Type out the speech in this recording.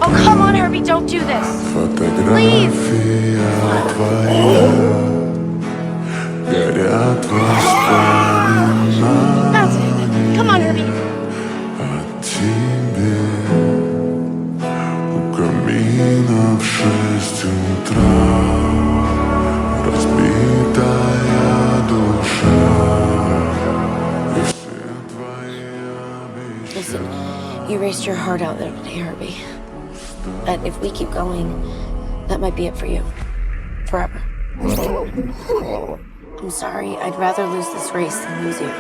Oh, come on, Herbie, don't do this. Leave. That's it. Come on, Herbie. Камина в 6 утра, разбитая душа, и все твои обещания. Listen, you raced your heart out there today, Herbie. But if we keep going, that might be it for you. Forever. I'm sorry, I'd rather lose this race than lose you.